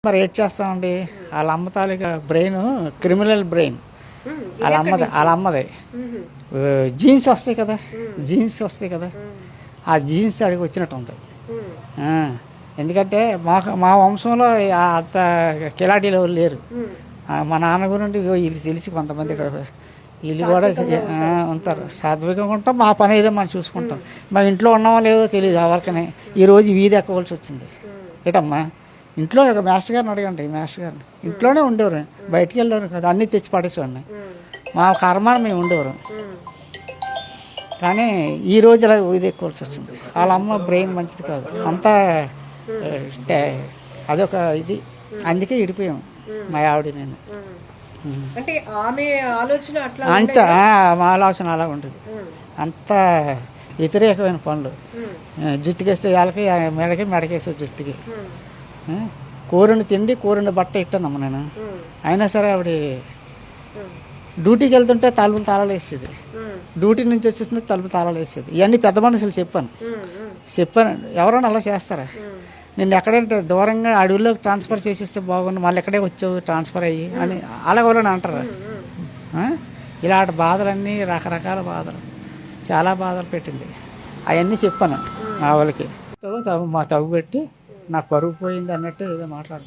మరి ఏం చేస్తామండి. వాళ్ళ అమ్మ తాలూకా బ్రెయిన్ క్రిమినల్ బ్రెయిన్. వాళ్ళ అమ్మది జీన్స్ వస్తాయి కదా, జీన్స్ వస్తాయి కదా, ఆ జీన్స్ అడిగి వచ్చినట్టు ఉంటుంది. ఎందుకంటే మా వంశంలో అంత కిలాడీలు ఎవరు లేరు. మా నాన్న గురించి వీళ్ళు తెలిసి కొంతమంది ఇక్కడ వీళ్ళు కూడా ఉంటారు. సాత్వికంగా ఉంటాం, మా పని ఏదో మనం చూసుకుంటాం. మా ఇంట్లో ఉన్నామో లేదో తెలియదు ఎవరికనే. ఈరోజు వీధి ఎక్కవలసి వచ్చింది. ఏటమ్మా ఇంట్లో మాస్టర్ గారిని అడగండి. మాస్టర్ గారిని ఇంట్లోనే ఉండేవారు, బయటికి వెళ్ళేవారు కదా, అన్నీ తెచ్చి పడేసేవాడిని. మా కర్మాన్ని మేము ఉండేవారు. కానీ ఈ రోజు ఇలా ఇది ఎక్కువలసి వచ్చింది. వాళ్ళ అమ్మ బ్రెయిన్ మంచిది కాదు, అంతా అదొక ఇది. అందుకే విడిపోయాం మా ఆవిడ నేను. అంటే ఆమె ఆలోచన అట్లా అంత మా ఆలోచన అలా ఉంటుంది. అంత వ్యతిరేకమైన పనులు. జుత్తుకేస్తే వాళ్ళకి మెడకి, మెడకేస్తే జుత్తుకి. కూరని తిండి, కూరని బట్ట ఇట్టానమ్మ నేను. అయినా సరే ఆవిడ డ్యూటీకి వెళ్తుంటే తలుపులు తాళాలు వేసేది, డ్యూటీ నుంచి వచ్చేసింది తలుపులు తాళాలు వేసేది. ఇవన్నీ పెద్ద మనుషులు చెప్పాను. ఎవరైనా అలా చేస్తారా? నేను ఎక్కడంటే దూరంగా అడవుల్లోకి ట్రాన్స్ఫర్ చేసేస్తే బాగుంది, మళ్ళీ ఎక్కడే వచ్చావు ట్రాన్స్ఫర్ అయ్యి అని అలా ఎవరైనా అంటారా? ఇలాంటి బాధలన్నీ, రకరకాల బాధలు, చాలా బాధలు పెట్టింది. అవన్నీ చెప్పాను మా వాళ్ళకి. మా తగ్గు పెట్టి నాకు పరుగు పోయింది అన్నట్టు ఏదో మాట్లాడు.